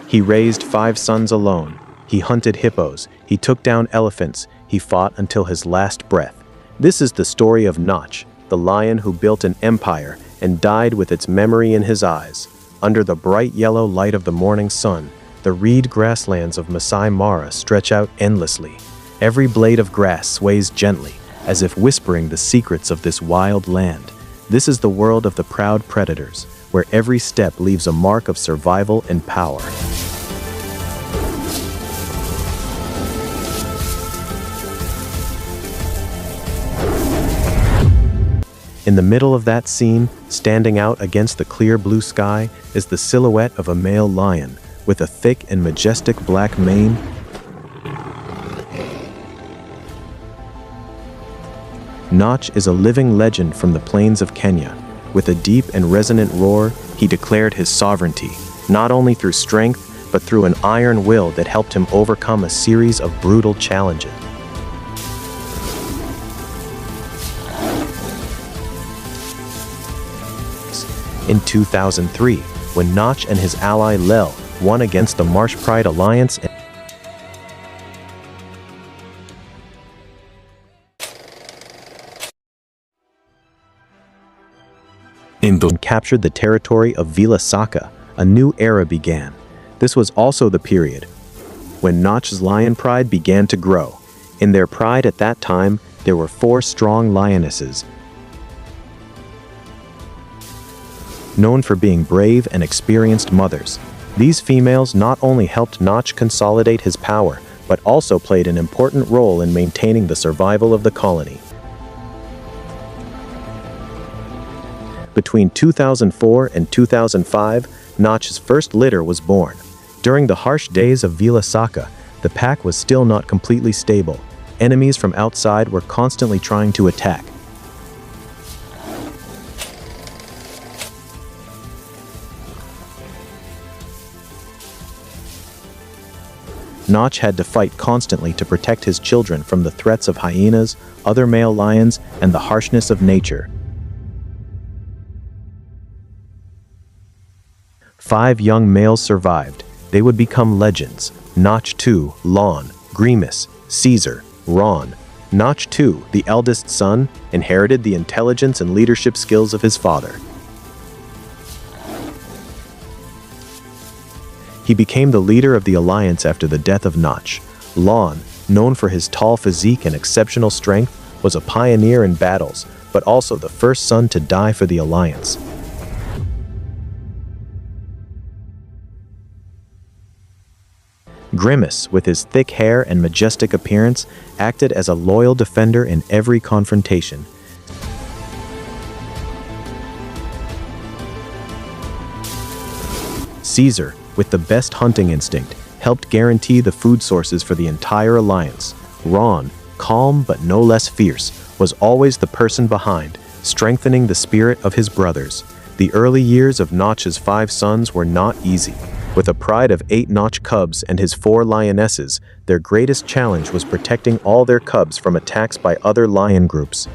He raised 5 sons alone. He hunted hippos, he took down elephants, he fought until his last breath. This is the story of Notch, the lion who built an empire and died with its memory in his eyes. Under the bright yellow light of the morning sun, the reed grasslands of Masai Mara stretch out endlessly. Every blade of grass sways gently, as if whispering the secrets of this wild land. This is the world of the proud predators, where every step leaves a mark of survival and power. In the middle of that scene, standing out against the clear blue sky, is the silhouette of a male lion, with a thick and majestic black mane. Notch is a living legend from the plains of Kenya. With a deep and resonant roar, he declared his sovereignty, not only through strength, but through an iron will that helped him overcome a series of brutal challenges. In 2003, when Notch and his ally Lel won against the Marsh Pride Alliance and captured the territory of Vila Saka, a new era began. This was also the period when Notch's lion pride began to grow. In their pride at that time, there were 4 strong lionesses, known for being brave and experienced mothers. These females not only helped Notch consolidate his power, but also played an important role in maintaining the survival of the colony. Between 2004 and 2005, Notch's first litter was born. During the harsh days of Vila Saka, the pack was still not completely stable. Enemies from outside were constantly trying to attack. Notch had to fight constantly to protect his children from the threats of hyenas, other male lions, and the harshness of nature. 5 young males survived. They would become legends. Notch 2, Lon, Grimace, Caesar, Ron. Notch 2, the eldest son, inherited the intelligence and leadership skills of his father. He became the leader of the alliance after the death of Notch. Lon, known for his tall physique and exceptional strength, was a pioneer in battles, but also the first son to die for the alliance. Grimace, with his thick hair and majestic appearance, acted as a loyal defender in every confrontation. Caesar, with the best hunting instinct, helped guarantee the food sources for the entire alliance. Ron, calm but no less fierce, was always the person behind, strengthening the spirit of his brothers. The early years of Notch's 5 sons were not easy. With a pride of 8 Notch cubs and his 4 lionesses, their greatest challenge was protecting all their cubs from attacks by other lion groups.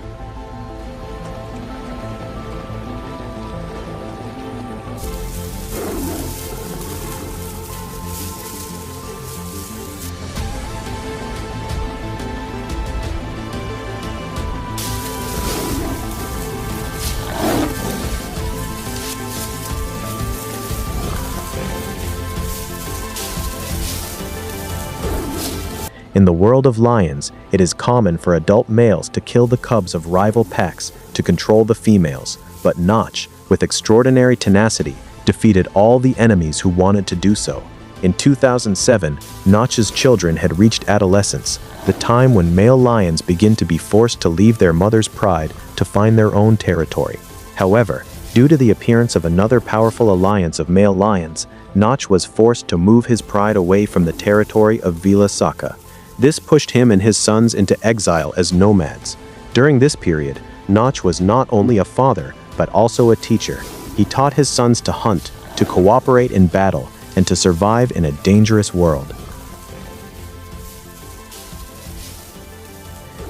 In the world of lions, it is common for adult males to kill the cubs of rival packs to control the females, but Notch, with extraordinary tenacity, defeated all the enemies who wanted to do so. In 2007, Notch's children had reached adolescence, the time when male lions begin to be forced to leave their mother's pride to find their own territory. However, due to the appearance of another powerful alliance of male lions, Notch was forced to move his pride away from the territory of Vila Saka. This pushed him and his sons into exile as nomads. During this period, Notch was not only a father, but also a teacher. He taught his sons to hunt, to cooperate in battle, and to survive in a dangerous world.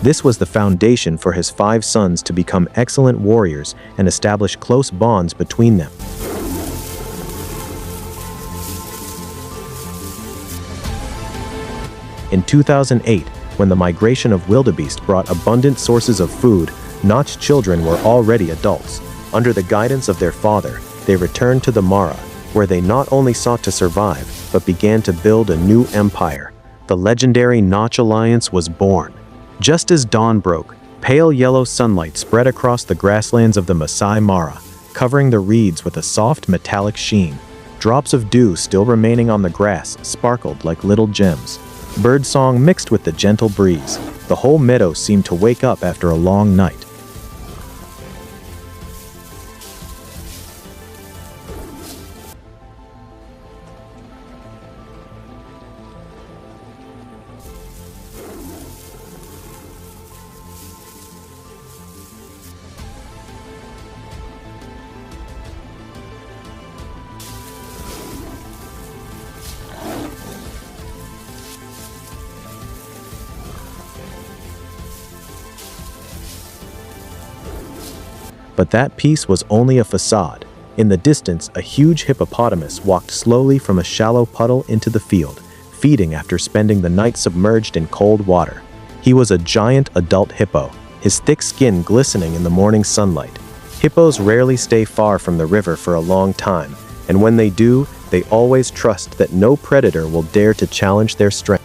This was the foundation for his 5 sons to become excellent warriors and establish close bonds between them. In 2008, when the migration of wildebeest brought abundant sources of food, Notch's children were already adults. Under the guidance of their father, they returned to the Mara, where they not only sought to survive, but began to build a new empire. The legendary Notch Alliance was born. Just as dawn broke, pale yellow sunlight spread across the grasslands of the Masai Mara, covering the reeds with a soft metallic sheen. Drops of dew still remaining on the grass sparkled like little gems. Birdsong mixed with the gentle breeze. The whole meadow seemed to wake up after a long night. But that peace was only a facade. In the distance, a huge hippopotamus walked slowly from a shallow puddle into the field, feeding after spending the night submerged in cold water. He was a giant adult hippo, his thick skin glistening in the morning sunlight. Hippos rarely stay far from the river for a long time, and when they do, they always trust that no predator will dare to challenge their strength.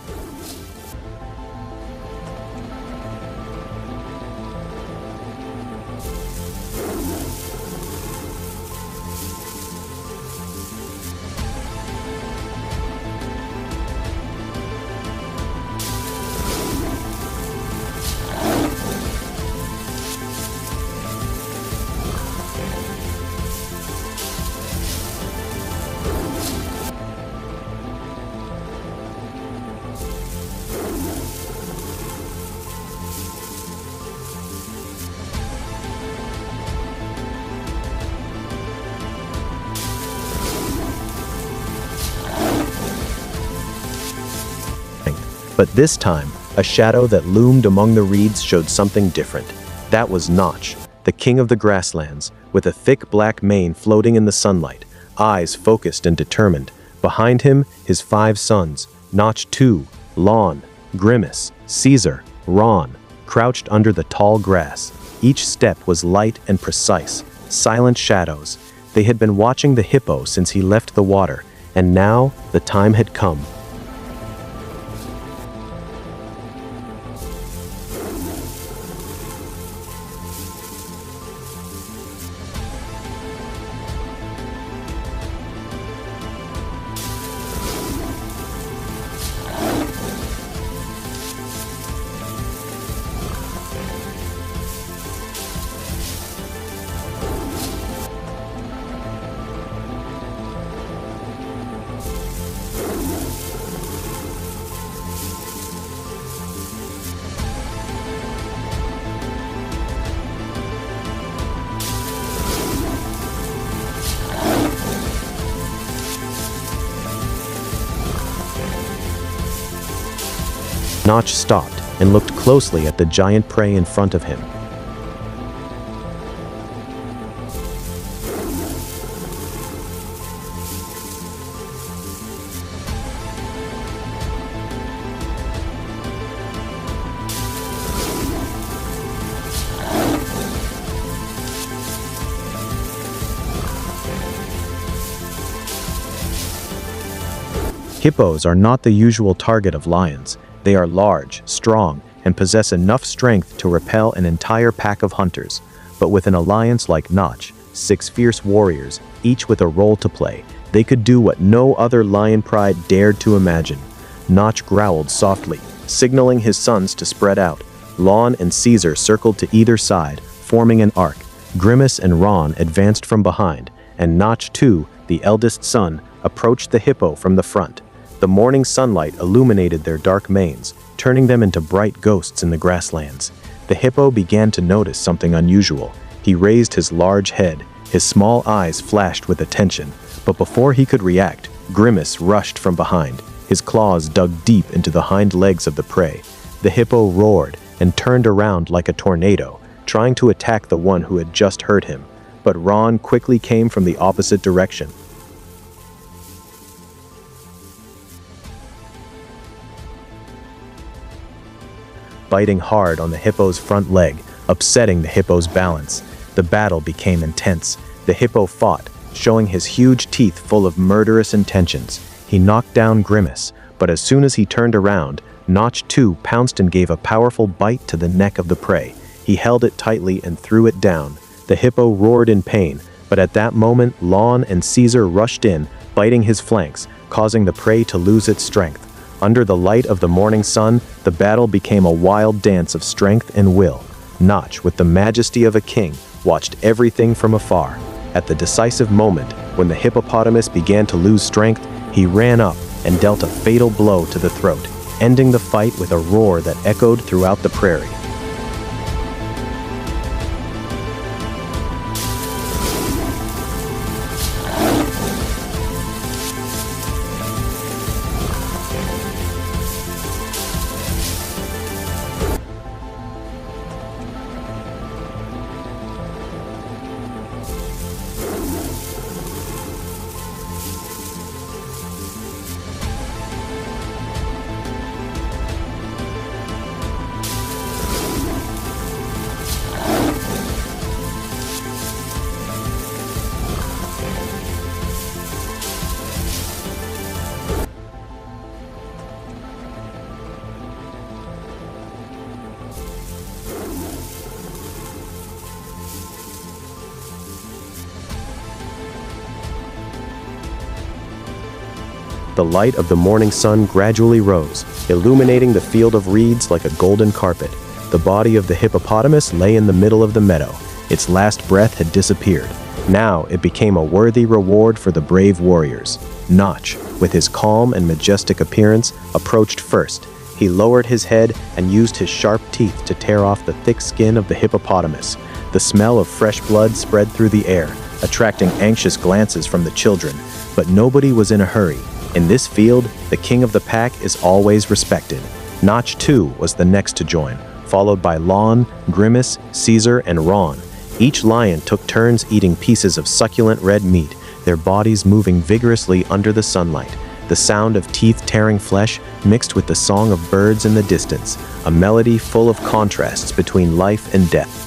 But this time, a shadow that loomed among the reeds showed something different. That was Notch, the king of the grasslands, with a thick black mane floating in the sunlight, eyes focused and determined. Behind him, his 5 sons, Notch 2, Lon, Grimace, Caesar, Ron, crouched under the tall grass. Each step was light and precise, silent shadows. They had been watching the hippo since he left the water, and now the time had come. Notch stopped and looked closely at the giant prey in front of him. Hippos are not the usual target of lions. They are large, strong, and possess enough strength to repel an entire pack of hunters. But with an alliance like Notch, 6 fierce warriors, each with a role to play, they could do what no other lion pride dared to imagine. Notch growled softly, signaling his sons to spread out. Lon and Caesar circled to either side, forming an arc. Grimace and Ron advanced from behind, and Notch, too, the eldest son, approached the hippo from the front. The morning sunlight illuminated their dark manes, turning them into bright ghosts in the grasslands. The hippo began to notice something unusual. He raised his large head. His small eyes flashed with attention. But before he could react, Grimace rushed from behind. His claws dug deep into the hind legs of the prey. The hippo roared and turned around like a tornado, trying to attack the one who had just hurt him. But Ron quickly came from the opposite direction. biting hard on the hippo's front leg, upsetting the hippo's balance. The battle became intense. The hippo fought, showing his huge teeth full of murderous intentions. He knocked down Grimace, but as soon as he turned around, Notch too pounced and gave a powerful bite to the neck of the prey. He held it tightly and threw it down. The hippo roared in pain, but at that moment, Lon and Caesar rushed in, biting his flanks, causing the prey to lose its strength. Under the light of the morning sun, the battle became a wild dance of strength and will. Notch, with the majesty of a king, watched everything from afar. At the decisive moment, when the hippopotamus began to lose strength, he ran up and dealt a fatal blow to the throat, ending the fight with a roar that echoed throughout the prairie. The light of the morning sun gradually rose, illuminating the field of reeds like a golden carpet. The body of the hippopotamus lay in the middle of the meadow. Its last breath had disappeared. Now it became a worthy reward for the brave warriors. Notch, with his calm and majestic appearance, approached first. He lowered his head and used his sharp teeth to tear off the thick skin of the hippopotamus. The smell of fresh blood spread through the air, attracting anxious glances from the children. But nobody was in a hurry. In this field, the king of the pack is always respected. Notch, too, was the next to join, followed by Lon, Grimace, Caesar, and Ron. Each lion took turns eating pieces of succulent red meat, their bodies moving vigorously under the sunlight. The sound of teeth tearing flesh mixed with the song of birds in the distance, a melody full of contrasts between life and death.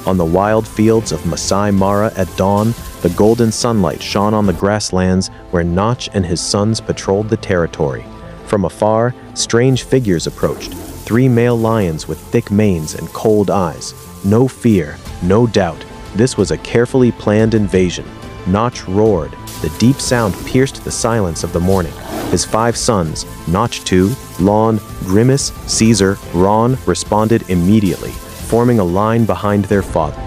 On the wild fields of Masai Mara at dawn, the golden sunlight shone on the grasslands where Notch and his sons patrolled the territory. From afar, strange figures approached, 3 male lions with thick manes and cold eyes. No fear, no doubt, this was a carefully planned invasion. Notch roared. The deep sound pierced the silence of the morning. His 5 sons, Notch 2, Lon, Grimace, Caesar, Ron, responded immediately, forming a line behind their father.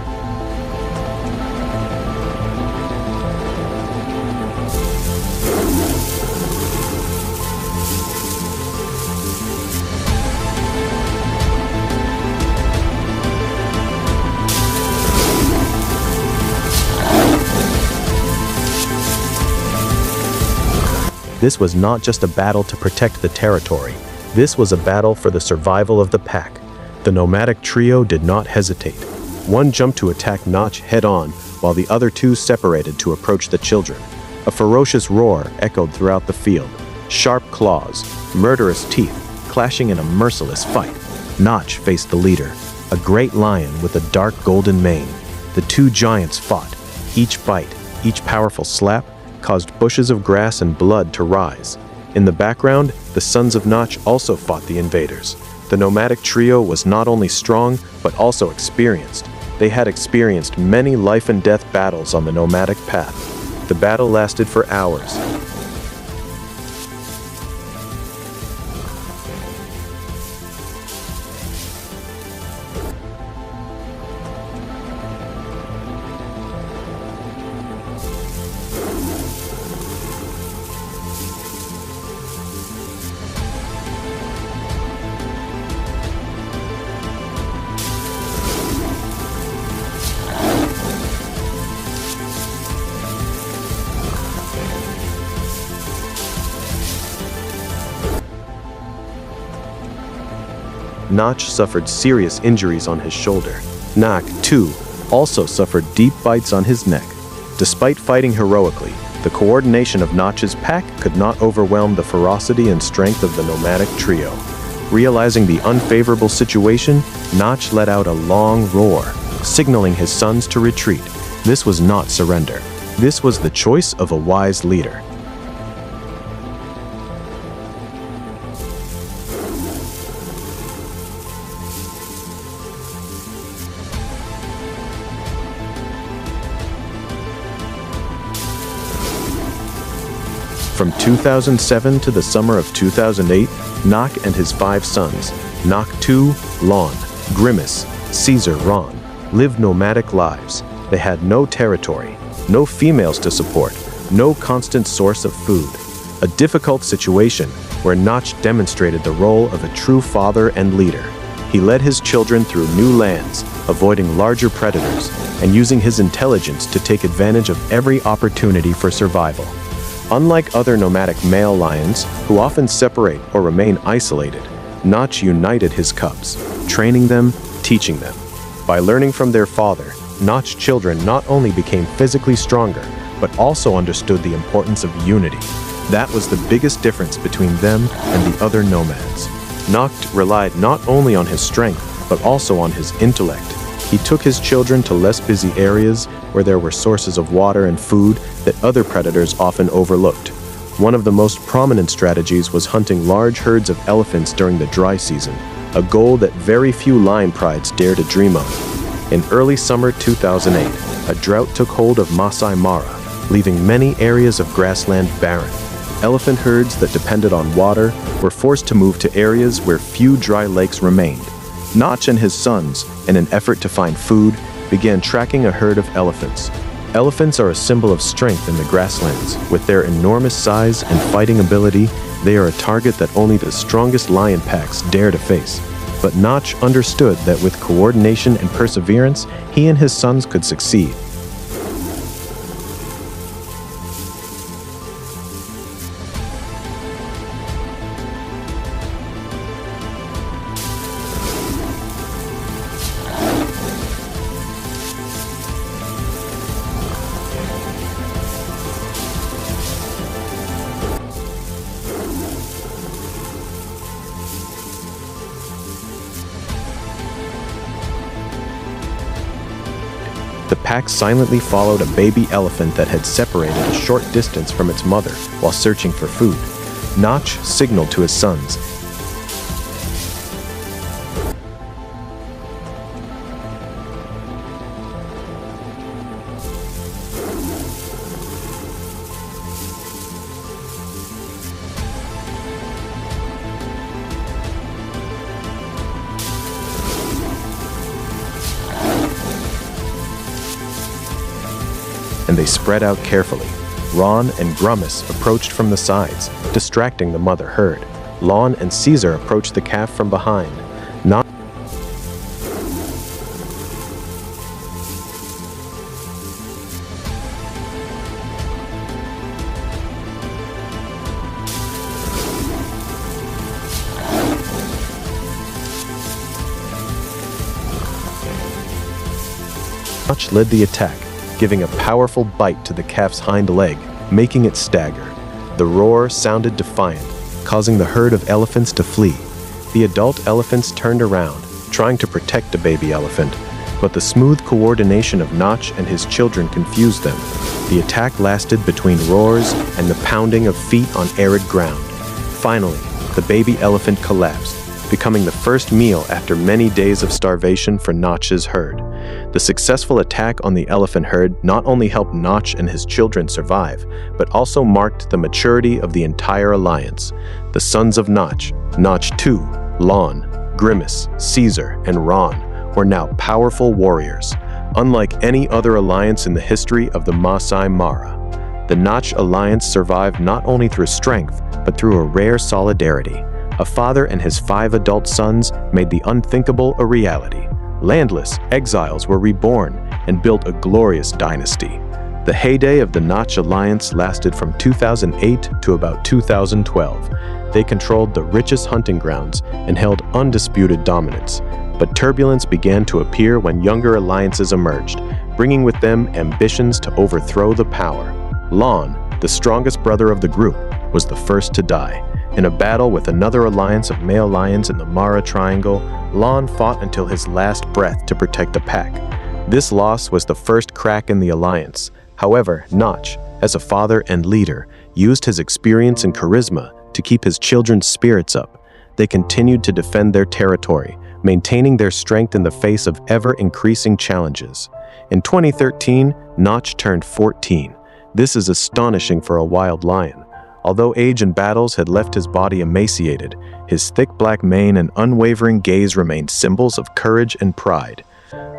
This was not just a battle to protect the territory. This was a battle for the survival of the pack. The nomadic trio did not hesitate. One jumped to attack Notch head-on, while the other 2 separated to approach the children. A ferocious roar echoed throughout the field. Sharp claws, murderous teeth, clashing in a merciless fight. Notch faced the leader, a great lion with a dark golden mane. The 2 giants fought. Each bite, each powerful slap, caused bushes of grass and blood to rise. In the background, the sons of Notch also fought the invaders. The nomadic trio was not only strong, but also experienced. They had experienced many life and death battles on the nomadic path. The battle lasted for hours. Notch suffered serious injuries on his shoulder. Nak, too, also suffered deep bites on his neck. Despite fighting heroically, the coordination of Notch's pack could not overwhelm the ferocity and strength of the nomadic trio. Realizing the unfavorable situation, Notch let out a long roar, signaling his sons to retreat. This was not surrender. This was the choice of a wise leader. From 2007 to the summer of 2008, Nak and his 5 sons, Nak 2, Lon, Grimace, Caesar, Ron, lived nomadic lives. They had no territory, no females to support, no constant source of food. A difficult situation where Notch demonstrated the role of a true father and leader. He led his children through new lands, avoiding larger predators, and using his intelligence to take advantage of every opportunity for survival. Unlike other nomadic male lions, who often separate or remain isolated, Notch united his cubs, training them, teaching them. By learning from their father, Notch's children not only became physically stronger, but also understood the importance of unity. That was the biggest difference between them and the other nomads. Notch relied not only on his strength, but also on his intellect. He took his children to less busy areas where there were sources of water and food that other predators often overlooked. One of the most prominent strategies was hunting large herds of elephants during the dry season, a goal that very few lion prides dare to dream of. In early summer 2008, a drought took hold of Masai Mara, leaving many areas of grassland barren. Elephant herds that depended on water were forced to move to areas where few dry lakes remained. Notch and his sons, in an effort to find food, began tracking a herd of elephants. Elephants are a symbol of strength in the grasslands. With their enormous size and fighting ability, they are a target that only the strongest lion packs dare to face. But Notch understood that with coordination and perseverance, he and his sons could succeed. The pack silently followed a baby elephant that had separated a short distance from its mother while searching for food. Notch signaled to his sons. And they spread out carefully. Ron and Grimace approached from the sides, distracting the mother herd. Lon and Caesar approached the calf from behind. Notch led the attack, giving a powerful bite to the calf's hind leg, making it stagger. The roar sounded defiant, causing the herd of elephants to flee. The adult elephants turned around, trying to protect the baby elephant, but the smooth coordination of Notch and his children confused them. The attack lasted between roars and the pounding of feet on arid ground. Finally, the baby elephant collapsed, becoming the first meal after many days of starvation for Notch's herd. The successful attack on the elephant herd not only helped Notch and his children survive, but also marked the maturity of the entire alliance. The sons of Notch, Notch 2, Lon, Grimace, Caesar, and Ron, were now powerful warriors. Unlike any other alliance in the history of the Masai Mara, the Notch alliance survived not only through strength, but through a rare solidarity. A father and his 5 adult sons made the unthinkable a reality. Landless exiles were reborn and built a glorious dynasty. The heyday of the Notch alliance lasted from 2008 to about 2012. They controlled the richest hunting grounds and held undisputed dominance. But turbulence began to appear when younger alliances emerged, bringing with them ambitions to overthrow the power. Lon, the strongest brother of the group, was the first to die. In a battle with another alliance of male lions in the Mara Triangle, Lon fought until his last breath to protect the pack. This loss was the first crack in the alliance. However, Notch, as a father and leader, used his experience and charisma to keep his children's spirits up. They continued to defend their territory, maintaining their strength in the face of ever-increasing challenges. In 2013, Notch turned 14. This is astonishing for a wild lion. Although age and battles had left his body emaciated, his thick black mane and unwavering gaze remained symbols of courage and pride.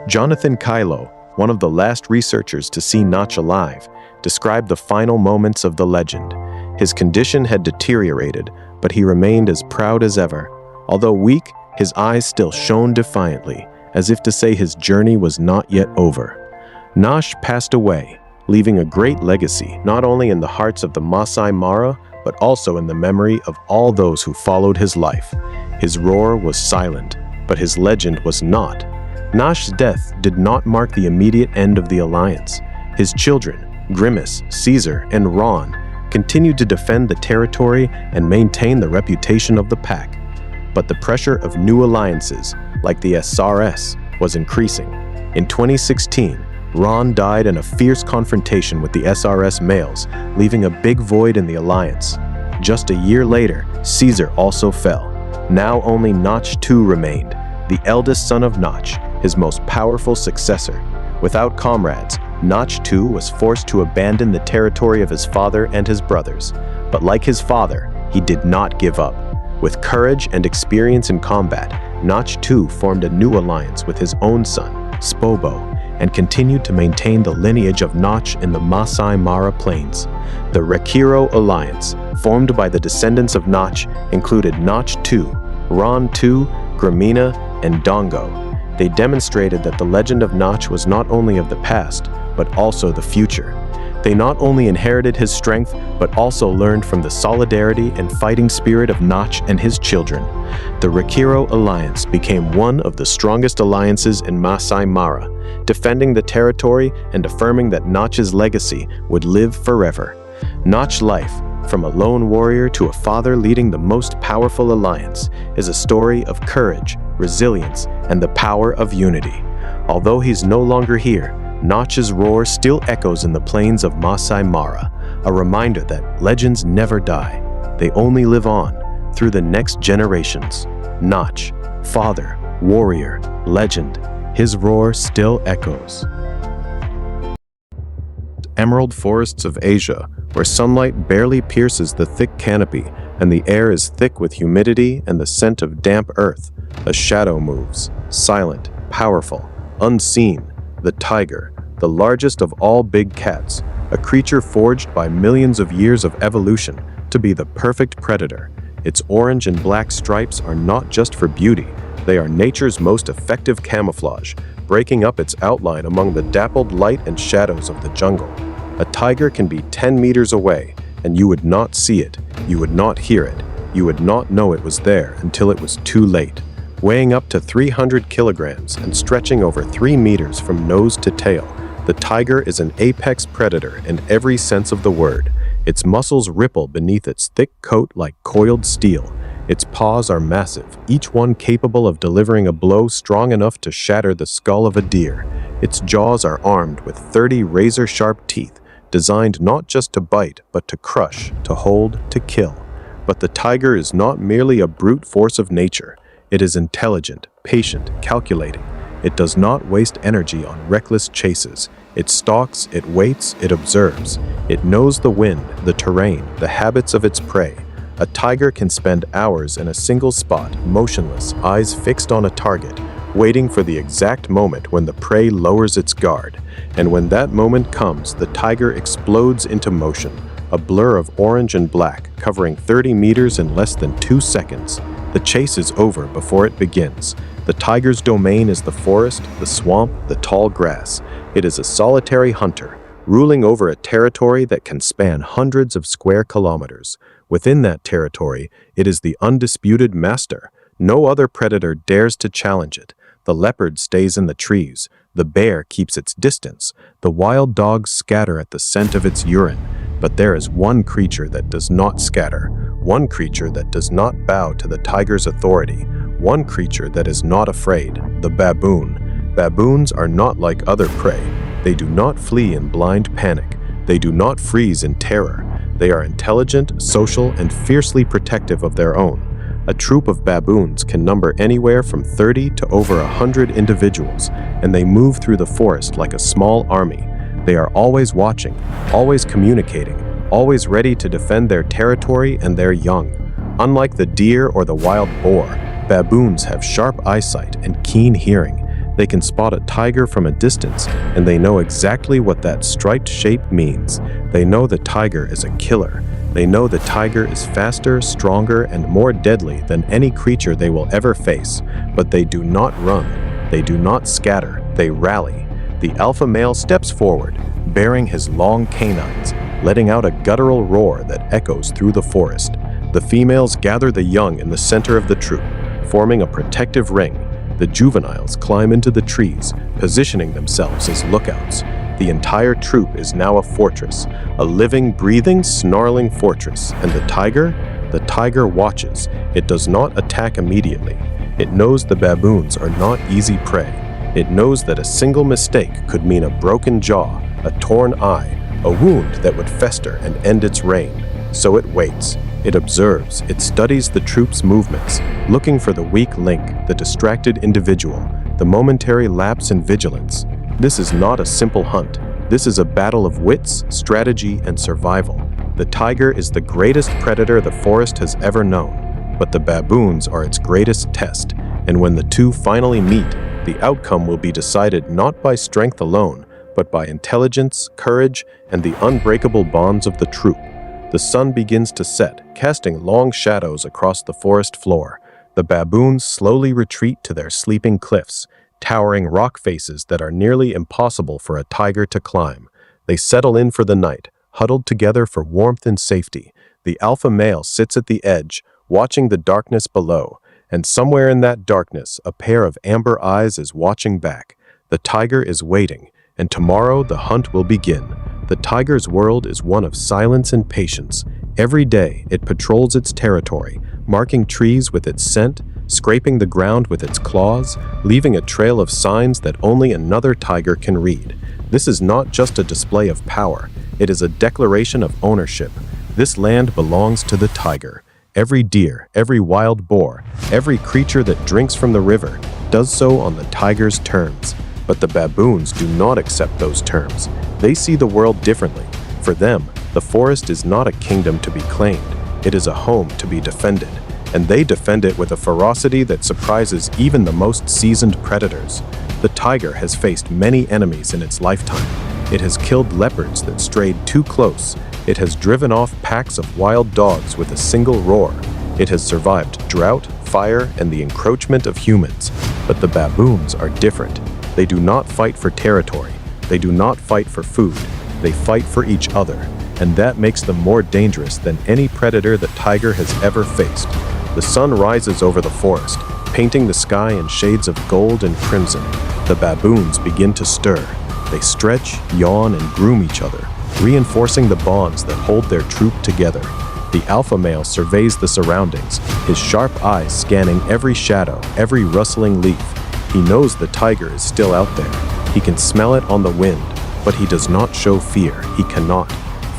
Jonathan Kylo, one of the last researchers to see Notch alive, described the final moments of the legend. His condition had deteriorated, but he remained as proud as ever. Although weak, his eyes still shone defiantly, as if to say his journey was not yet over. Notch passed away, leaving a great legacy not only in the hearts of the Masai Mara, but also in the memory of all those who followed his life. His roar was silent, but his legend was not. Notch's death did not mark the immediate end of the alliance. His children, Grimace, Caesar, and Ron, continued to defend the territory and maintain the reputation of the pack. But the pressure of new alliances, like the SRS, was increasing. In 2016, Ron died in a fierce confrontation with the SRS males, leaving a big void in the alliance. Just a year later, Caesar also fell. Now only Notch too remained, the eldest son of Notch, his most powerful successor. Without comrades, Notch too was forced to abandon the territory of his father and his brothers. But like his father, he did not give up. With courage and experience in combat, Notch too formed a new alliance with his own son, Spobo, and continued to maintain the lineage of Notch in the Masai Mara Plains. The Rekiro Alliance, formed by the descendants of Notch, included Notch II, Ron II, Gramina, and Dongo. They demonstrated that the legend of Notch was not only of the past, but also the future. They not only inherited his strength, but also learned from the solidarity and fighting spirit of Notch and his children. The Rekiro Alliance became one of the strongest alliances in Masai Mara, defending the territory and affirming that Notch's legacy would live forever. Notch's life, from a lone warrior to a father leading the most powerful alliance, is a story of courage, resilience, and the power of unity. Although he's no longer here, Notch's roar still echoes in the plains of Masai Mara, a reminder that legends never die. They only live on through the next generations. Notch, father, warrior, legend, his roar still echoes. Emerald forests of Asia, where sunlight barely pierces the thick canopy and the air is thick with humidity and the scent of damp earth, a shadow moves, silent, powerful, unseen. The tiger, the largest of all big cats, a creature forged by millions of years of evolution to be the perfect predator. Its orange and black stripes are not just for beauty, they are nature's most effective camouflage, breaking up its outline among the dappled light and shadows of the jungle. A tiger can be 10 meters away, and you would not see it, you would not hear it, you would not know it was there until it was too late. Weighing up to 300 kilograms and stretching over 3 meters from nose to tail, the tiger is an apex predator in every sense of the word. Its muscles ripple beneath its thick coat like coiled steel. Its paws are massive, each one capable of delivering a blow strong enough to shatter the skull of a deer. Its jaws are armed with 30 razor-sharp teeth, designed not just to bite, but to crush, to hold, to kill. But the tiger is not merely a brute force of nature. It is intelligent, patient, calculating. It does not waste energy on reckless chases. It stalks, it waits, it observes. It knows the wind, the terrain, the habits of its prey. A tiger can spend hours in a single spot, motionless, eyes fixed on a target, waiting for the exact moment when the prey lowers its guard. And when that moment comes, the tiger explodes into motion, a blur of orange and black, covering 30 meters in less than 2 seconds. The chase is over before it begins. The tiger's domain is the forest, the swamp, the tall grass. It is a solitary hunter, ruling over a territory that can span hundreds of square kilometers. Within that territory, it is the undisputed master. No other predator dares to challenge it. The leopard stays in the trees. The bear keeps its distance. The wild dogs scatter at the scent of its urine. But there is one creature that does not scatter. One creature that does not bow to the tiger's authority. One creature that is not afraid, the baboon. Baboons are not like other prey. They do not flee in blind panic. They do not freeze in terror. They are intelligent, social, and fiercely protective of their own. A troop of baboons can number anywhere from 30 to over 100 individuals, and they move through the forest like a small army. They are always watching, always communicating, always ready to defend their territory and their young. Unlike the deer or the wild boar, baboons have sharp eyesight and keen hearing. They can spot a tiger from a distance, and they know exactly what that striped shape means. They know the tiger is a killer. They know the tiger is faster, stronger, and more deadly than any creature they will ever face. But they do not run. They do not scatter. They rally. The alpha male steps forward, baring his long canines, letting out a guttural roar that echoes through the forest. The females gather the young in the center of the troop, forming a protective ring. The juveniles climb into the trees, positioning themselves as lookouts. The entire troop is now a fortress, a living, breathing, snarling fortress. And the tiger watches. It does not attack immediately. It knows the baboons are not easy prey. It knows that a single mistake could mean a broken jaw, a torn eye, a wound that would fester and end its reign. So it waits. It observes, it studies the troop's movements, looking for the weak link, the distracted individual, the momentary lapse in vigilance. This is not a simple hunt. This is a battle of wits, strategy, and survival. The tiger is the greatest predator the forest has ever known, but the baboons are its greatest test, and when the two finally meet, the outcome will be decided not by strength alone, but by intelligence, courage, and the unbreakable bonds of the troop. The sun begins to set, casting long shadows across the forest floor. The baboons slowly retreat to their sleeping cliffs, towering rock faces that are nearly impossible for a tiger to climb. They settle in for the night, huddled together for warmth and safety. The alpha male sits at the edge, watching the darkness below, and somewhere in that darkness, a pair of amber eyes is watching back. The tiger is waiting, and tomorrow the hunt will begin. The tiger's world is one of silence and patience. Every day, it patrols its territory, marking trees with its scent, scraping the ground with its claws, leaving a trail of signs that only another tiger can read. This is not just a display of power. It is a declaration of ownership. This land belongs to the tiger. Every deer, every wild boar, every creature that drinks from the river does so on the tiger's terms. But the baboons do not accept those terms. They see the world differently. For them, the forest is not a kingdom to be claimed. It is a home to be defended. And they defend it with a ferocity that surprises even the most seasoned predators. The tiger has faced many enemies in its lifetime. It has killed leopards that strayed too close. It has driven off packs of wild dogs with a single roar. It has survived drought, fire, and the encroachment of humans. But the baboons are different. They do not fight for territory. They do not fight for food. They fight for each other. And that makes them more dangerous than any predator the tiger has ever faced. The sun rises over the forest, painting the sky in shades of gold and crimson. The baboons begin to stir. They stretch, yawn, and groom each other, reinforcing the bonds that hold their troop together. The alpha male surveys the surroundings, his sharp eyes scanning every shadow, every rustling leaf. He knows the tiger is still out there. He can smell it on the wind, but he does not show fear. He cannot.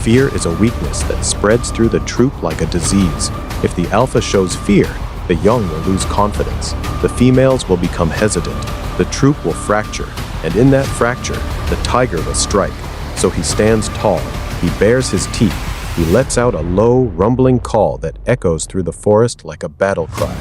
Fear is a weakness that spreads through the troop like a disease. If the alpha shows fear, the young will lose confidence. The females will become hesitant. The troop will fracture, and in that fracture, the tiger will strike. So he stands tall. He bares his teeth. He lets out a low, rumbling call that echoes through the forest like a battle cry.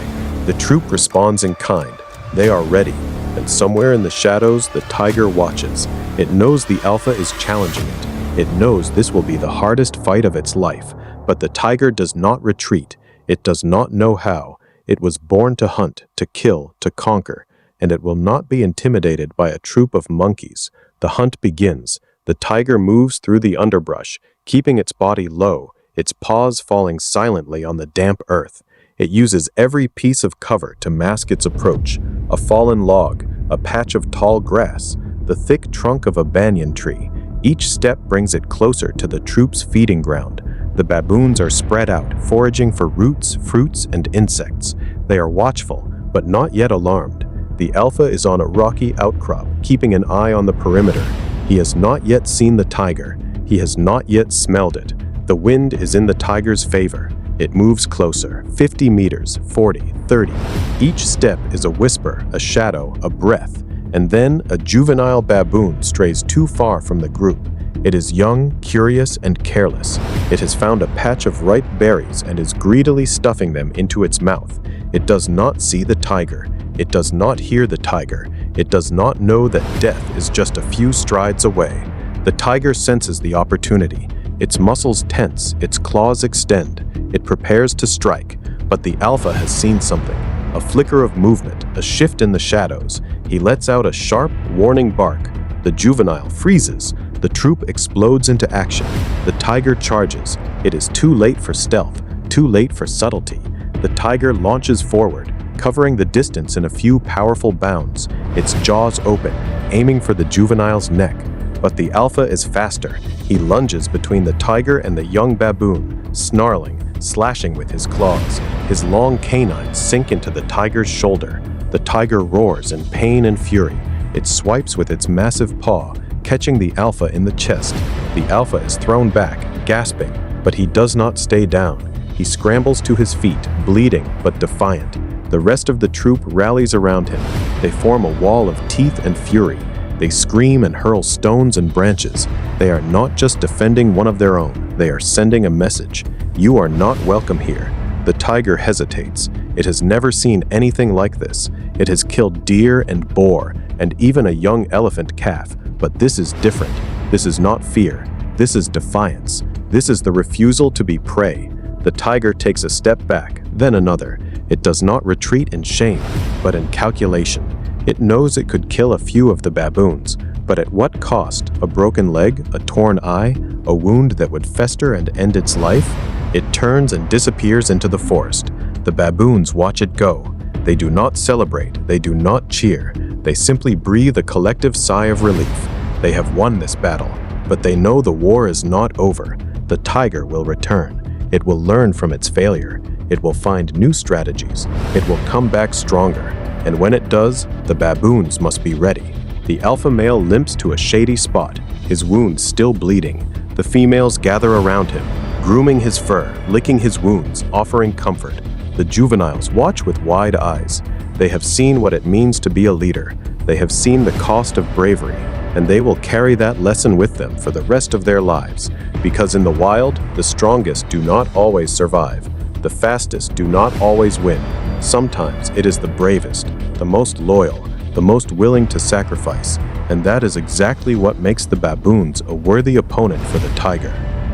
The troop responds in kind. They are ready, and somewhere in the shadows, the tiger watches. It knows the alpha is challenging it. It knows this will be the hardest fight of its life, but the tiger does not retreat. It does not know how. It was born to hunt, to kill, to conquer, and it will not be intimidated by a troop of monkeys. The hunt begins. The tiger moves through the underbrush, keeping its body low, its paws falling silently on the damp earth. It uses every piece of cover to mask its approach: a fallen log, a patch of tall grass, the thick trunk of a banyan tree. Each step brings it closer to the troops' feeding ground. The baboons are spread out, foraging for roots, fruits, and insects. They are watchful, but not yet alarmed. The alpha is on a rocky outcrop, keeping an eye on the perimeter. He has not yet seen the tiger. He has not yet smelled it. The wind is in the tiger's favor. It moves closer, 50 meters, 40, 30. Each step is a whisper, a shadow, a breath. And then a juvenile baboon strays too far from the group. It is young, curious, and careless. It has found a patch of ripe berries and is greedily stuffing them into its mouth. It does not see the tiger. It does not hear the tiger. It does not know that death is just a few strides away. The tiger senses the opportunity. Its muscles tense, its claws extend. It prepares to strike, but the alpha has seen something. A flicker of movement, a shift in the shadows. He lets out a sharp, warning bark. The juvenile freezes. The troop explodes into action. The tiger charges. It is too late for stealth, too late for subtlety. The tiger launches forward, covering the distance in a few powerful bounds, its jaws open, aiming for the juvenile's neck. But the alpha is faster. He lunges between the tiger and the young baboon, snarling, slashing with his claws. His long canines sink into the tiger's shoulder. The tiger roars in pain and fury. It swipes with its massive paw, catching the alpha in the chest. The alpha is thrown back, gasping, but he does not stay down. He scrambles to his feet, bleeding but defiant. The rest of the troop rallies around him. They form a wall of teeth and fury. They scream and hurl stones and branches. They are not just defending one of their own, they are sending a message. You are not welcome here. The tiger hesitates. It has never seen anything like this. It has killed deer and boar, and even a young elephant calf. But this is different. This is not fear. This is defiance. This is the refusal to be prey. The tiger takes a step back, then another. It does not retreat in shame, but in calculation. It knows it could kill a few of the baboons, but at what cost? A broken leg, a torn eye, a wound that would fester and end its life? It turns and disappears into the forest. The baboons watch it go. They do not celebrate, they do not cheer. They simply breathe a collective sigh of relief. They have won this battle, but they know the war is not over. The tiger will return. It will learn from its failure. It will find new strategies. It will come back stronger. And when it does, the baboons must be ready. The alpha male limps to a shady spot, his wounds still bleeding. The females gather around him, grooming his fur, licking his wounds, offering comfort. The juveniles watch with wide eyes. They have seen what it means to be a leader. They have seen the cost of bravery, and they will carry that lesson with them for the rest of their lives. Because in the wild, the strongest do not always survive. The fastest do not always win. Sometimes it is the bravest, the most loyal, the most willing to sacrifice, and that is exactly what makes the baboons a worthy opponent for the tiger.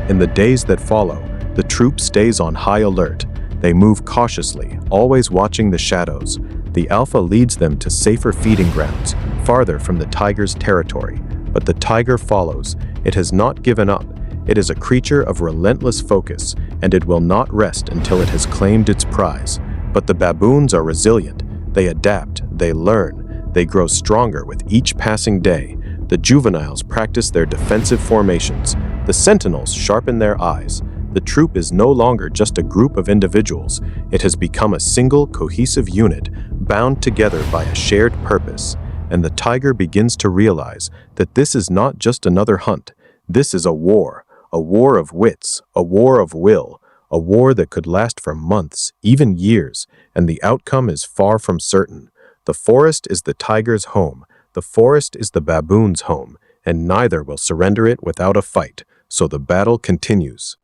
In the days that follow, the troop stays on high alert. They move cautiously, always watching the shadows. The alpha leads them to safer feeding grounds, farther from the tiger's territory. But the tiger follows. It has not given up. It is a creature of relentless focus, and it will not rest until it has claimed its prize. But the baboons are resilient. They adapt, they learn, they grow stronger with each passing day. The juveniles practice their defensive formations. The sentinels sharpen their eyes. The troop is no longer just a group of individuals. It has become a single, cohesive unit, bound together by a shared purpose. And the tiger begins to realize that this is not just another hunt. This is a war of wits, a war of will, a war that could last for months, even years, and the outcome is far from certain. The forest is the tiger's home, the forest is the baboon's home, and neither will surrender it without a fight, so the battle continues.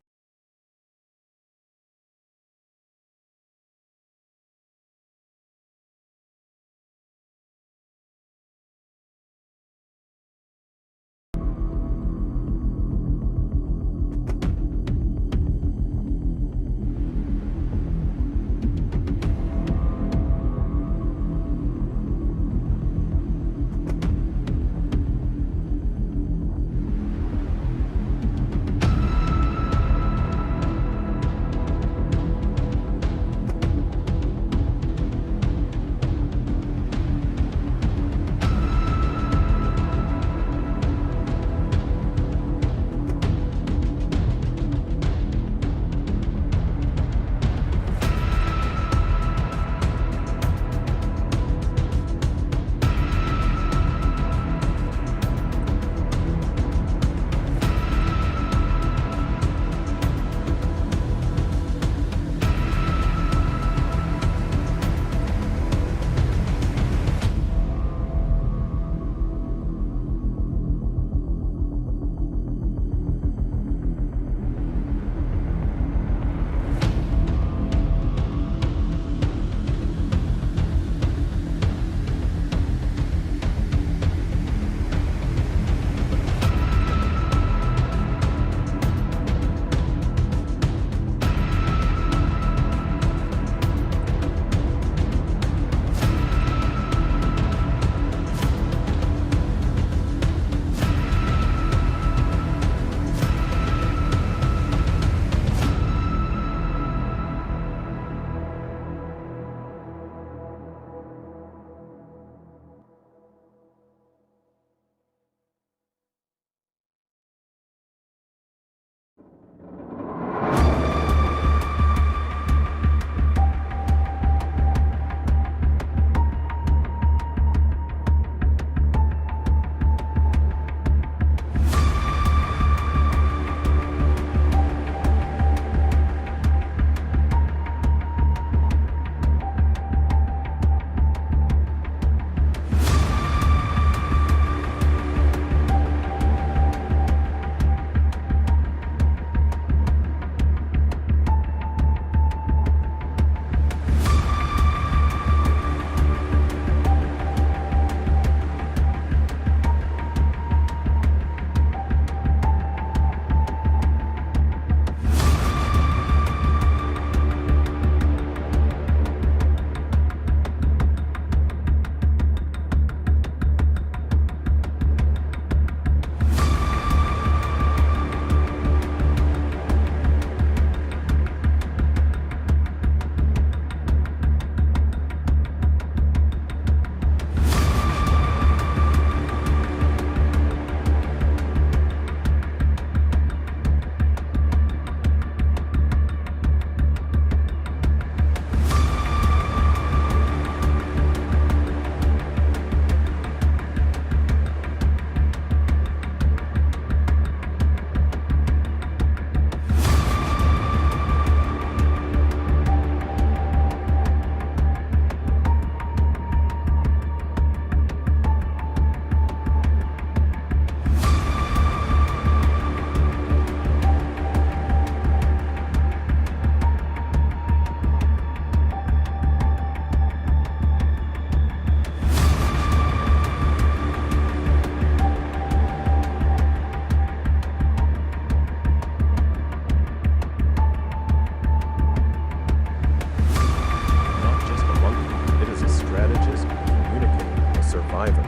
rival.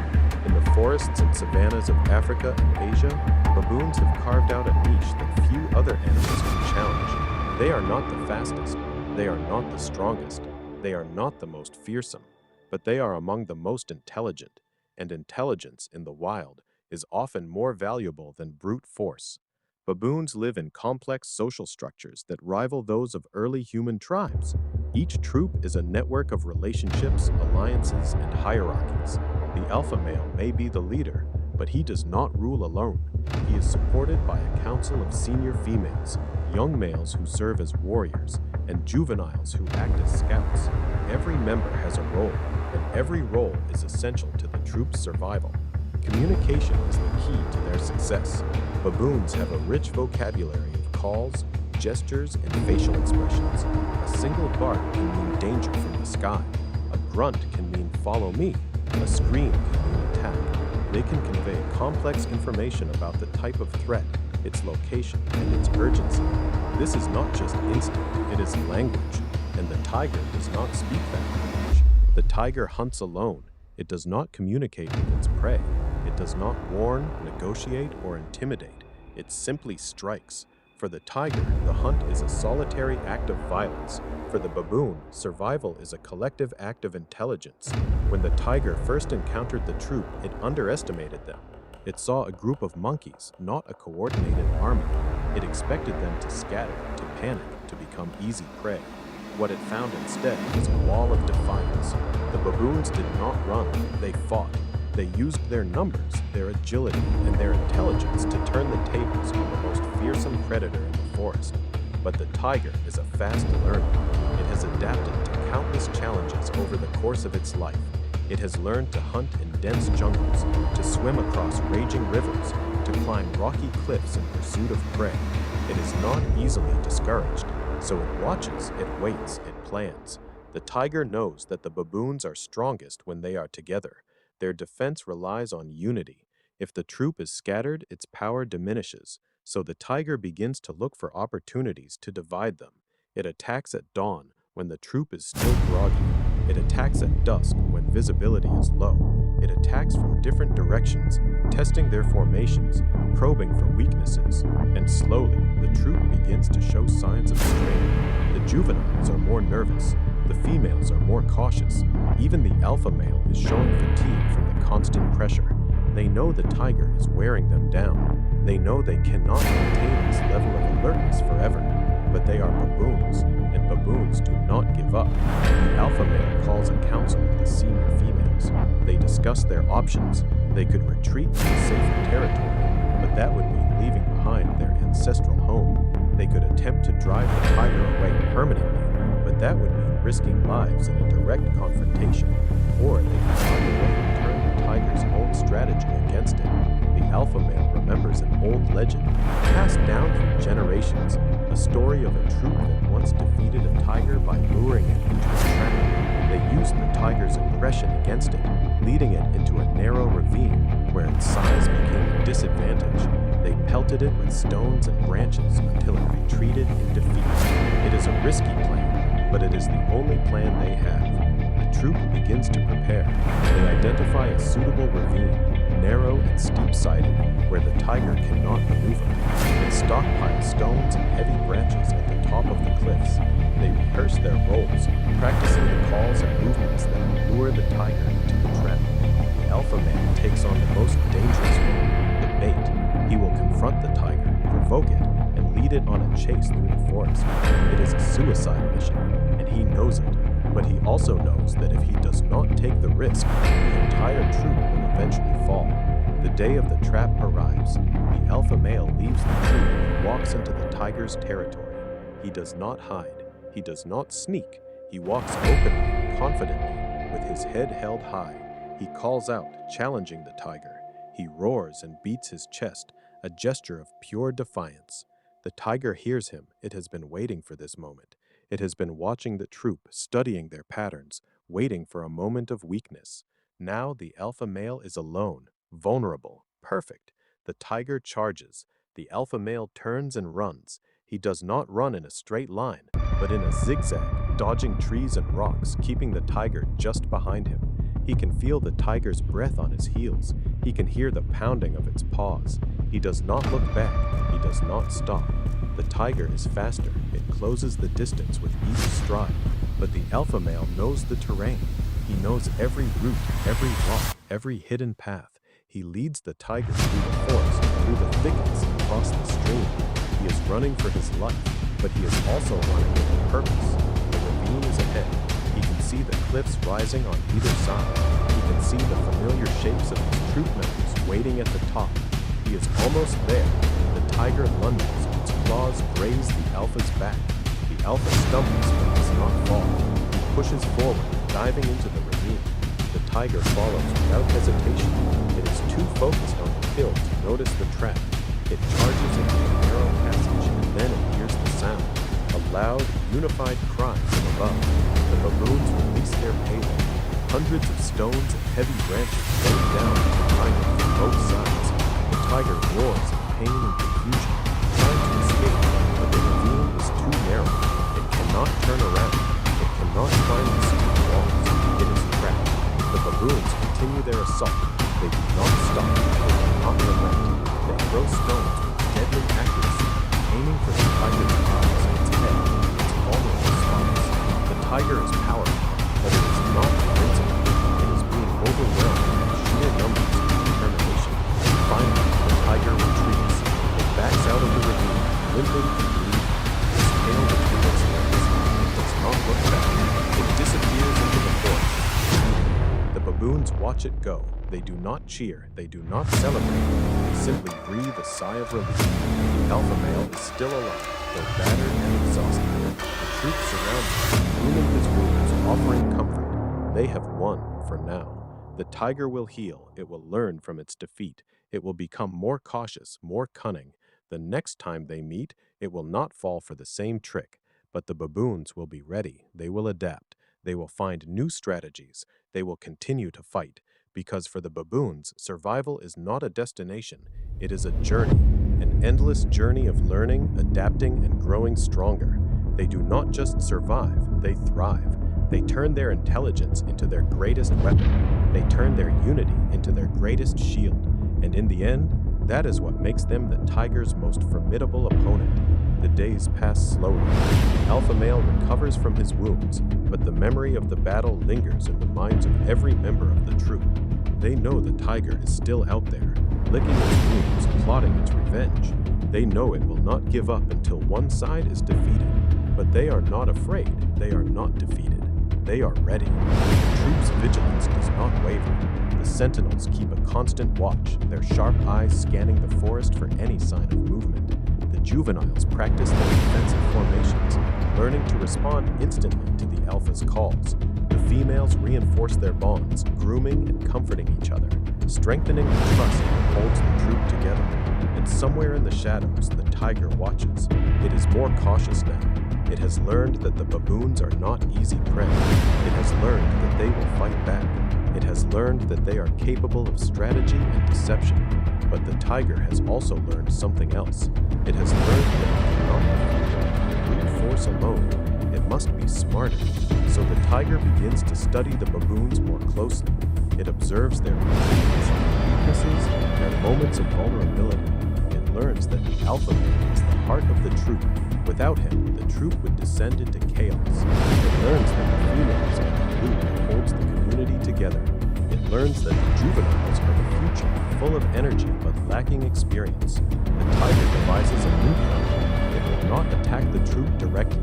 In the forests and savannas of Africa and Asia, baboons have carved out a niche that few other animals can challenge. They are not the fastest, they are not the strongest, they are not the most fearsome, but they are among the most intelligent, and intelligence in the wild is often more valuable than brute force. Baboons live in complex social structures that rival those of early human tribes. Each troop is a network of relationships, alliances, and hierarchies. The alpha male may be the leader, but he does not rule alone. He is supported by a council of senior females, young males who serve as warriors, and juveniles who act as scouts. Every member has a role, and every role is essential to the troop's survival. Communication is the key to their success. Baboons have a rich vocabulary of calls, gestures, and facial expressions. A single bark can mean danger from the sky. A grunt can mean follow me. A scream can mean attack. They can convey complex information about the type of threat, its location, and its urgency. This is not just instinct, it is language, and the tiger does not speak that language. The tiger hunts alone. It does not communicate with its prey. It does not warn, negotiate, or intimidate. It simply strikes. For the tiger, the hunt is a solitary act of violence. For the baboon, survival is a collective act of intelligence. When the tiger first encountered the troop, it underestimated them. It saw a group of monkeys, not a coordinated army. It expected them to scatter, to panic, to become easy prey. What it found instead was a wall of defiance. The baboons did not run, they fought. They used their numbers, their agility, and their intelligence to turn the tables on the most fearsome predator in the forest. But the tiger is a fast learner. It has adapted to countless challenges over the course of its life. It has learned to hunt in dense jungles, to swim across raging rivers, to climb rocky cliffs in pursuit of prey. It is not easily discouraged, so it watches, it waits, it plans. The tiger knows that the baboons are strongest when they are together. Their defense relies on unity. If the troop is scattered, its power diminishes, so the tiger begins to look for opportunities to divide them. It attacks at dawn, when the troop is still groggy. It attacks at dusk, when visibility is low. It attacks from different directions, testing their formations, probing for weaknesses, and slowly, the troop begins to show signs of strain. The juveniles are more nervous. The females are more cautious. Even the alpha male is showing fatigue from the constant pressure. They know the tiger is wearing them down. They know they cannot maintain this level of alertness forever. But they are baboons, and baboons do not give up. The alpha male calls a council of the senior females. They discuss their options. They could retreat to safer territory, but that would mean leaving behind their ancestral home. They could attempt to drive the tiger away permanently, but that would mean risking lives in a direct confrontation, or they could find a way to turn the tiger's own strategy against it. The alpha male remembers an old legend, passed down through generations, a story of a troop that once defeated a tiger by luring it into a trap. They used the tiger's aggression against it, leading it into a narrow ravine where its size became a disadvantage. They pelted it with stones and branches until it retreated in defeat. It is a risky plan, but it is the only plan they have. The troop begins to prepare. They identify a suitable ravine, narrow and steep-sided, where the tiger cannot maneuver. They stockpile stones and heavy branches at the top of the cliffs. They rehearse their roles, practicing the calls and movements that will lure the tiger into the trap. The alpha male takes on the most dangerous role, the bait. He will confront the tiger, provoke it, and lead it on a chase through the forest. It is a suicide mission, and he knows it. But he also knows that if he does not take the risk, the entire troop will eventually fall. The day of the trap arrives. The alpha male leaves the troop and walks into the tiger's territory. He does not hide. He does not sneak. He walks openly, confidently, with his head held high. He calls out, challenging the tiger. He roars and beats his chest, a gesture of pure defiance. The tiger hears him. It has been waiting for this moment. It has been watching the troop, studying their patterns, waiting for a moment of weakness. Now the alpha male is alone, vulnerable, perfect. The tiger charges. The alpha male turns and runs. He does not run in a straight line, but in a zigzag, dodging trees and rocks, keeping the tiger just behind him. He can feel the tiger's breath on his heels. He can hear the pounding of its paws. He does not look back. He does not stop. The tiger is faster. It closes the distance with each stride. But the alpha male knows the terrain. He knows every route, every rock, every hidden path. He leads the tiger through the forest, through the thickets, across the stream. He is running for his life, but he is also running with a purpose. The ravine is ahead. He can see the cliffs rising on either side. He can see the familiar shapes of his troop members waiting at the top. He is almost there. The tiger lunges. Its claws graze the alpha's back. The alpha stumbles but does not fall. He pushes forward, diving into the ravine. The tiger follows without hesitation. It is too focused on the kill to notice the trap. It charges into the narrow passage, and then it hears the sound. A loud, unified cry from above. The baboons release their payload. Hundreds of stones and heavy branches rain down on the tiger from both sides. The tiger roars in pain and confusion, trying to escape, but the ravine is too narrow. It cannot turn around. It cannot climb the steep walls. It is trapped. The baboons continue their assault. They do not stop. They do not relent. They throw stones with deadly accuracy, aiming for the tiger's eyes, its head, its vulnerable spots. The tiger is powerful, but it is not invincible. It is being overwhelmed by sheer numbers and determination. Finally, the tiger retreats. It backs out of the ravine, limping and bleeding, its tail between its legs. It does not look back. It disappears into the forest. The baboons watch it go. They do not cheer. They do not celebrate. They simply breathe a sigh of relief. The alpha male is still alive, though battered and exhausted. The troops surround him, grooming his wounds, offering comfort. They have won for now. The tiger will heal. It will learn from its defeat. It will become more cautious, more cunning. The next time they meet, it will not fall for the same trick. But the baboons will be ready. They will adapt. They will find new strategies. They will continue to fight. Because for the baboons, survival is not a destination. It is a journey, an endless journey of learning, adapting, and growing stronger. They do not just survive, they thrive. They turn their intelligence into their greatest weapon. They turn their unity into their greatest shield. And in the end, that is what makes them the tiger's most formidable opponent. The days pass slowly. The alpha male recovers from his wounds, but the memory of the battle lingers in the minds of every member of the troop. They know the tiger is still out there, licking its wounds, plotting its revenge. They know it will not give up until one side is defeated. But they are not afraid. They are not defeated. They are ready. The troop's vigilance does not waver. The sentinels keep a constant watch, their sharp eyes scanning the forest for any sign of movement. The juveniles practice their defensive formations, learning to respond instantly to the alpha's calls. The females reinforce their bonds, grooming and comforting each other, strengthening the trust that holds the troop together. And somewhere in the shadows, the tiger watches. It is more cautious now. It has learned that the baboons are not easy prey. It has learned that they will fight back. It has learned that they are capable of strategy and deception. But the tiger has also learned something else. It has learned that it cannot defeat brute force alone. It must be smarter. So the tiger begins to study the baboons more closely. It observes their routines, weaknesses, their moments of vulnerability. It learns that the alpha male is the heart of the troop. Without him, the troop would descend into chaos. It learns that the females are the glue that holds the community together. It learns that the juveniles are the future, full of energy but lacking experience. The tiger devises a new plan. It will not attack the troop directly.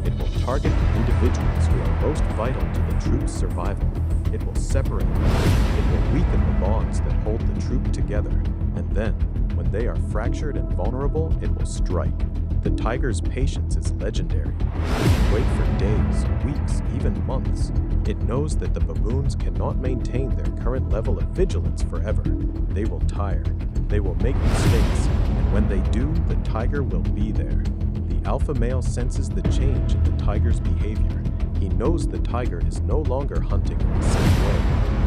It will target the individuals who are most vital to the troop's survival. It will separate them. It will weaken the bonds that hold the troop together. And then, when they are fractured and vulnerable, it will strike. The tiger's patience is legendary. It can wait for days, weeks, even months. It knows that the baboons cannot maintain their current level of vigilance forever. They will tire. They will make mistakes. And when they do, the tiger will be there. The alpha male senses the change in the tiger's behavior. He knows the tiger is no longer hunting in the same way.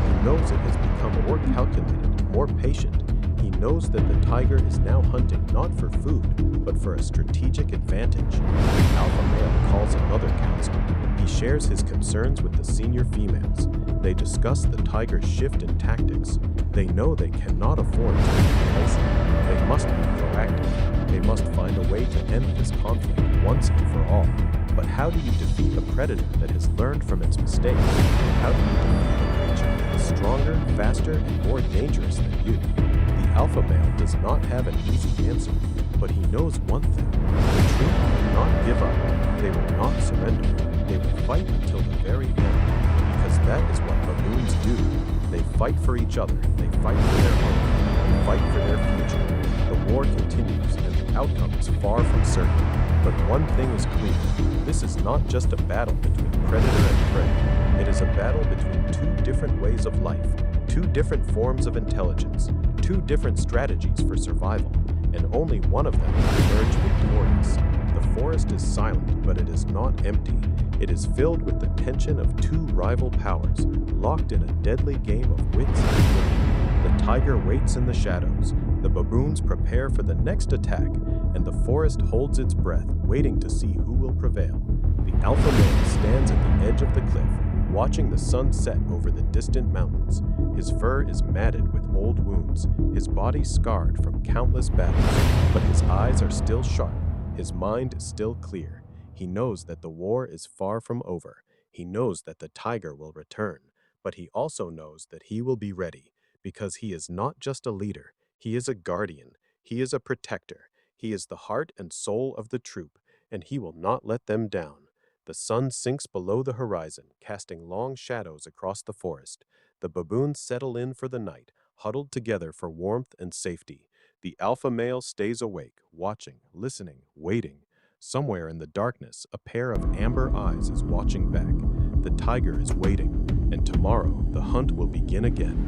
He knows it has become more calculated, more patient. He knows that the tiger is now hunting not for food, but for a strategic advantage. The alpha male calls another council. He shares his concerns with the senior females. They discuss the tiger's shift in tactics. They know they cannot afford to be complacent. They must be proactive. They must find a way to end this conflict once and for all. But how do you defeat a predator that has learned from its mistakes? How do you defeat a creature that is stronger, faster, and more dangerous than you? The alpha male does not have an easy answer, but he knows one thing. The troop will not give up. They will not surrender. They will fight until the very end, because that is what baboons do. They fight for each other. They fight for their home. They fight for their future. The war continues, and the outcome is far from certain. But one thing is clear. This is not just a battle between predator and prey. It is a battle between two different ways of life, two different forms of intelligence, two different strategies for survival, and only one of them will emerge victorious. The forest is silent, but it is not empty. It is filled with the tension of two rival powers, locked in a deadly game of wits and wit. The tiger waits in the shadows. The baboons prepare for the next attack, and the forest holds its breath, waiting to see who will prevail. The alpha male stands at the edge of the cliff, watching the sun set over the distant mountains. His fur is matted with old wounds, his body scarred from countless battles, but his eyes are still sharp, his mind is still clear. He knows that the war is far from over. He knows that the tiger will return, but he also knows that he will be ready, because he is not just a leader, he is a guardian, he is a protector, he is the heart and soul of the troop, and he will not let them down. The sun sinks below the horizon, casting long shadows across the forest. The baboons settle in for the night, huddled together for warmth and safety. The alpha male stays awake, watching, listening, waiting. Somewhere in the darkness, a pair of amber eyes is watching back. The tiger is waiting, and tomorrow the hunt will begin again.